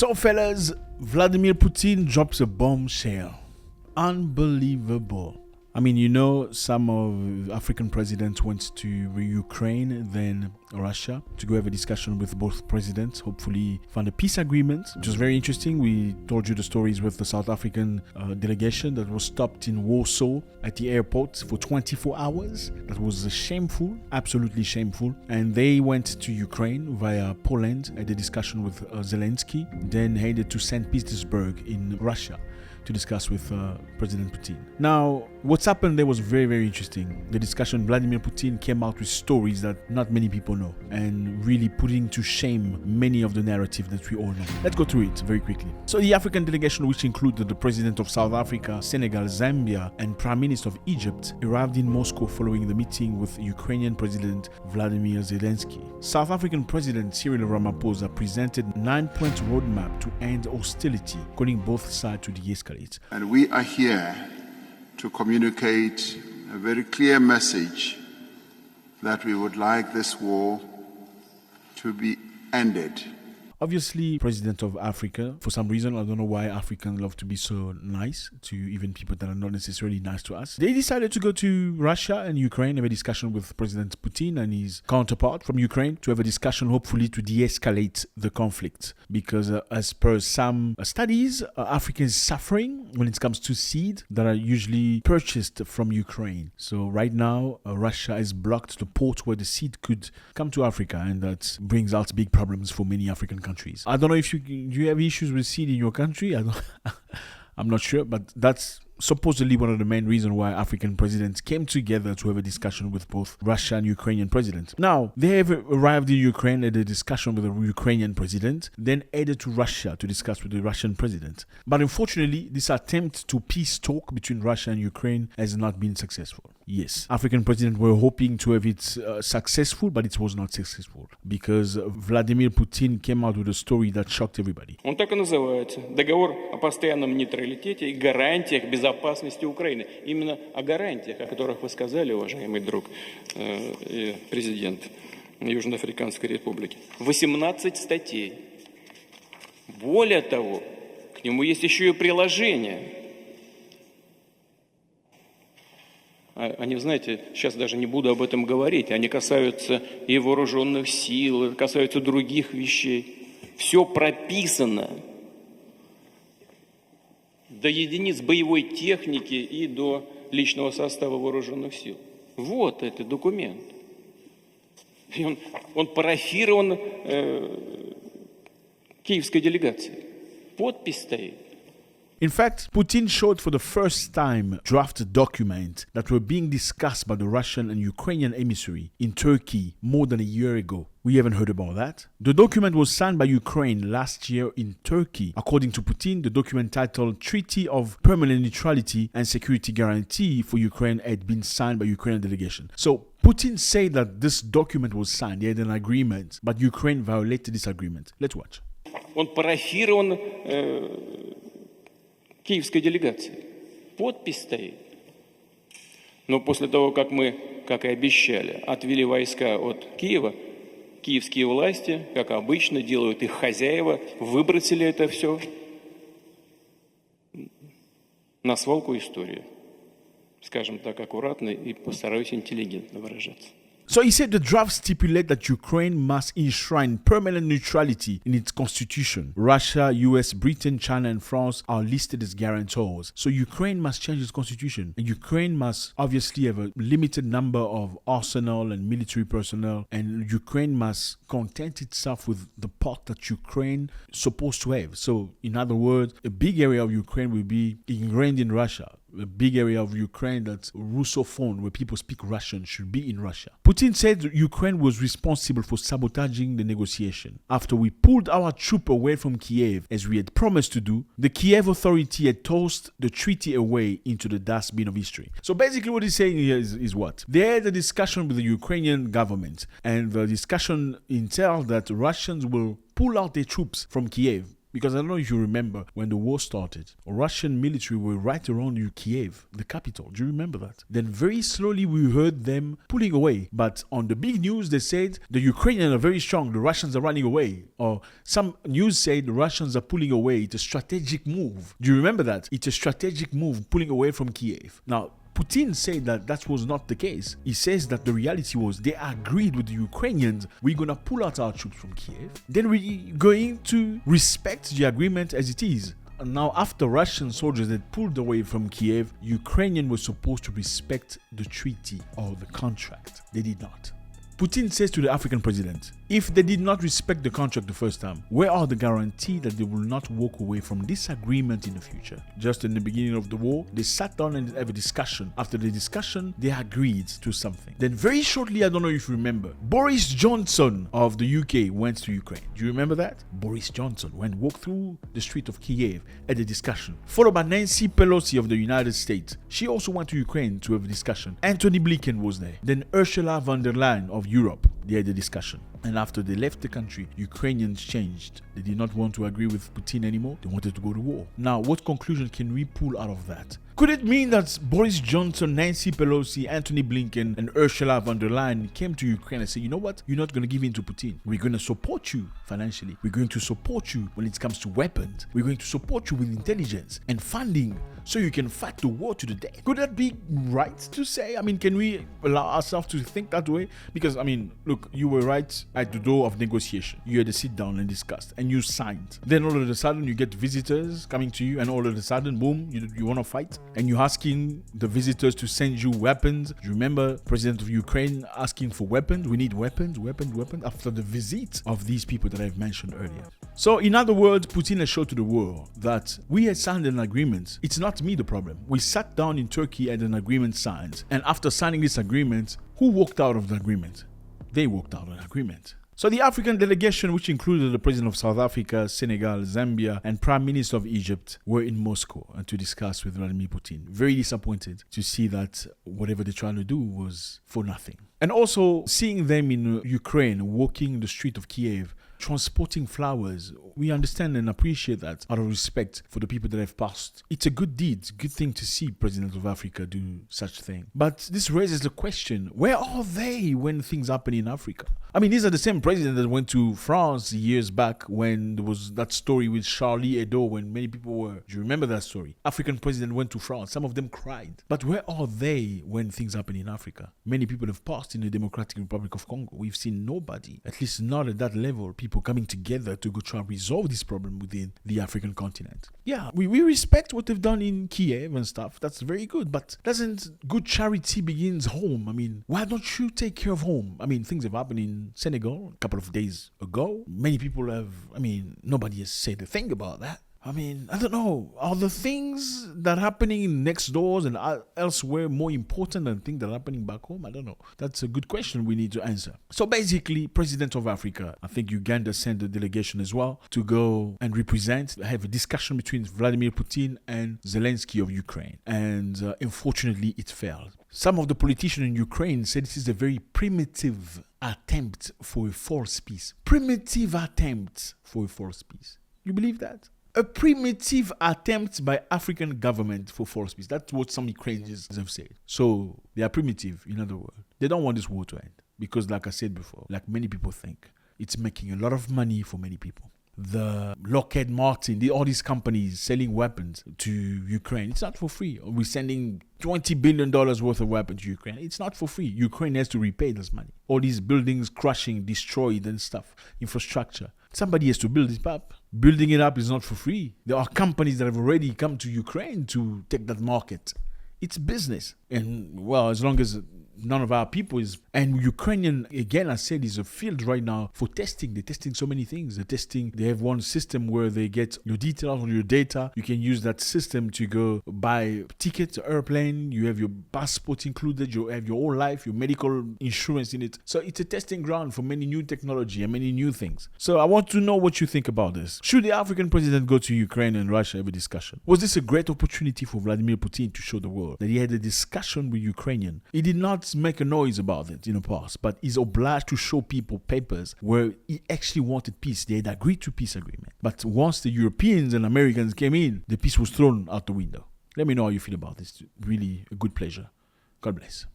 So fellas, Vladimir Putin drops a bombshell. Unbelievable. I mean, you know, some of African presidents went to Ukraine, then Russia, to go have a discussion with both presidents, hopefully find a peace agreement, which was very interesting. We told you the stories with the South African delegation that was stopped in Warsaw at the airport for 24 hours. That was shameful, absolutely shameful. And they went to Ukraine via Poland, had a discussion with Zelensky, then headed to St. Petersburg in Russia to discuss with President Putin. Now, what's happened there was very, very interesting. The discussion, Vladimir Putin came out with stories that not many people know and really putting to shame many of the narrative that we all know. Let's go through it very quickly. So the African delegation, which included the President of South Africa, Senegal, Zambia, and Prime Minister of Egypt, arrived in Moscow following the meeting with Ukrainian President Vladimir Zelensky. South African President Cyril Ramaphosa presented a 9-point roadmap to end hostility, calling both sides to de-escalate. And we are here to communicate a very clear message that we would like this war to be ended. Obviously, President of Africa, for some reason, I don't know why Africans love to be so nice to even people that are not necessarily nice to us. They decided to go to Russia and Ukraine, have a discussion with President Putin and his counterpart from Ukraine to have a discussion, hopefully, to de-escalate the conflict. Because as per some studies, Africa is suffering when it comes to seed that are usually purchased from Ukraine. So right now, Russia has blocked the port where the seed could come to Africa, and that brings out big problems for many African countries. I don't know if you have issues with seed in your country. I'm not sure, but that's supposedly one of the main reasons why African presidents came together to have a discussion with both Russia and Ukrainian presidents. Now, they have arrived in Ukraine at a discussion with the Ukrainian president, then headed to Russia to discuss with the Russian president. But unfortunately, this attempt to peace talk between Russia and Ukraine has not been successful. Yes, African presidents were hoping to have it successful, but it was not successful because Vladimir Putin came out with a story that shocked everybody. Он так и называется. Договор о постоянном нейтралитете и гарантиях безопасности Украины. Именно о гарантиях, о которых вы сказали, уважаемый друг и президент Южноафриканской Республики. 18 статей. Более того, к нему есть еще и приложение. Они, знаете, сейчас даже не буду об этом говорить, они касаются и вооруженных сил, касаются других вещей. Все прописано до единиц боевой техники и до личного состава вооруженных сил. Вот этот документ. И он парафирован киевской делегацией. Подпись стоит. In fact, Putin showed for the first time draft documents that were being discussed by the Russian and Ukrainian emissary in Turkey more than a year ago. We haven't heard about that. The document was signed by Ukraine last year in Turkey. According to Putin, the document titled Treaty of Permanent Neutrality and Security Guarantee for Ukraine had been signed by Ukrainian delegation. So Putin said that this document was signed. They had an agreement, but Ukraine violated this agreement. Let's watch. Он парафирован киевской делегации. Подпись стоит. Но после того, как мы, как и обещали, отвели войска от Киева, киевские власти, как обычно, делают их хозяева, выбросили это все на свалку истории. Скажем так аккуратно и постараюсь интеллигентно выражаться. So he said the draft stipulate that Ukraine must enshrine permanent neutrality in its constitution. Russia, US, Britain, China, and France are listed as guarantors. So Ukraine must change its constitution. And Ukraine must obviously have a limited number of arsenal and military personnel. And Ukraine must content itself with the part that Ukraine is supposed to have. So in other words, a big area of Ukraine will be ingrained in Russia. A big area of Ukraine that's Russophone, where people speak Russian, should be in Russia. Putin said Ukraine was responsible for sabotaging the negotiation. After we pulled our troops away from Kiev, as we had promised to do, the Kiev authority had tossed the treaty away into the dustbin of history. So basically what he's saying here is what? They had a discussion with the Ukrainian government, and the discussion entailed that Russians will pull out their troops from Kiev. Because I don't know if you remember when the war started, Russian military were right around Kiev, the capital. Do you remember that? Then very slowly we heard them pulling away. But on the big news, they said the Ukrainians are very strong, the Russians are running away. Or some news said the Russians are pulling away. It's a strategic move. Do you remember that? It's a strategic move, pulling away from Kiev. Now, Putin said that was not the case. He says that the reality was they agreed with the Ukrainians, we're going to pull out our troops from Kiev. Then we're going to respect the agreement as it is. And now, after Russian soldiers had pulled away from Kiev, Ukrainians were supposed to respect the treaty or the contract. They did not. Putin says to the African president, if they did not respect the contract the first time, where are the guarantees that they will not walk away from this agreement in the future? Just in the beginning of the war, they sat down and had a discussion. After the discussion, they agreed to something. Then very shortly, I don't know if you remember, Boris Johnson of the UK went to Ukraine. Do you remember that? Boris Johnson walked through the street of Kiev, had a discussion. Followed by Nancy Pelosi of the United States. She also went to Ukraine to have a discussion. Anthony Blinken was there. Then Ursula von der Leyen of Europe, they had a discussion. And after they left the country, Ukrainians changed. They did not want to agree with Putin anymore. They wanted to go to war. Now, what conclusion can we pull out of that? Could it mean that Boris Johnson, Nancy Pelosi, Anthony Blinken, and Ursula von der Leyen came to Ukraine and said, you know what? You're not going to give in to Putin. We're going to support you financially. We're going to support you when it comes to weapons. We're going to support you with intelligence and funding so you can fight the war to the death. Could that be right to say? I mean, can we allow ourselves to think that way? Because, I mean, look, you were right at the door of negotiation. You had to sit down and discuss, and you signed. Then all of a sudden, you get visitors coming to you, and all of a sudden, boom, you want to fight? And you're asking the visitors to send you weapons. Do you remember President of Ukraine asking for weapons? We need weapons, after the visit of these people that I've mentioned earlier. So, in other words, Putin has showed to the world that we had signed an agreement. It's not me the problem. We sat down in Turkey and an agreement signed. And after signing this agreement, who walked out of the agreement? They walked out of the agreement. So the African delegation, which included the President of South Africa, Senegal, Zambia, and Prime Minister of Egypt, were in Moscow and to discuss with Vladimir Putin. Very disappointed to see that whatever they're trying to do was for nothing. And also seeing them in Ukraine, walking the street of Kiev, transporting flowers. We understand and appreciate that out of respect for the people that have passed. It's a good deed, good thing to see President of Africa do such thing. But this raises the question, where are they when things happen in Africa? I mean, these are the same president that went to France years back when there was that story with Charlie Hebdo when many people were... Do you remember that story? African president went to France. Some of them cried. But where are they when things happen in Africa? Many people have passed in the Democratic Republic of Congo. We've seen nobody, at least not at that level, people coming together to go try and resolve this problem within the African continent. Yeah, we respect what they've done in Kiev and stuff. That's very good. But doesn't good charity begins home? I mean, why don't you take care of home? I mean, things have happened in Senegal a couple of days ago. Many people have, nobody has said a thing about that. I mean, I don't know. Are the things that are happening next doors and elsewhere more important than things that are happening back home? I don't know. That's a good question we need to answer. So basically, President of Africa, I think Uganda sent a delegation as well to go and have a discussion between Vladimir Putin and Zelensky of Ukraine. And unfortunately, it failed. Some of the politicians in Ukraine said this is a very primitive attempt for a false peace. Primitive attempt for a false peace. You believe that? A primitive attempt by African government for false peace. That's what some Ukrainians have said. So they are primitive, in other words. They don't want this war to end. Because like I said before, like many people think, it's making a lot of money for many people. The Lockheed Martin, all these companies selling weapons to Ukraine, it's not for free. We're sending $20 billion worth of weapons to Ukraine. It's not for free. Ukraine has to repay this money. All these buildings crashing, destroyed and stuff, infrastructure. Somebody has to build it up. Building it up is not for free. There are companies that have already come to Ukraine to take that market. It's business. And well, as long as none of our people is... And Ukrainian, again, I said, is a field right now for testing. They're testing so many things. They have one system where they get your details on your data. You can use that system to go buy tickets, airplane. You have your passport included. You have your whole life, your medical insurance in it. So it's a testing ground for many new technology and many new things. So I want to know what you think about this. Should the African president go to Ukraine and Russia have a discussion? Was this a great opportunity for Vladimir Putin to show the world that he had a discussion with Ukrainian? He did not not make a noise about it in the past, but he's obliged to show people papers where he actually wanted peace. They had agreed to peace agreement. But once the Europeans and Americans came in, the peace was thrown out the window. Let me know how you feel about this. Really a good pleasure. God bless.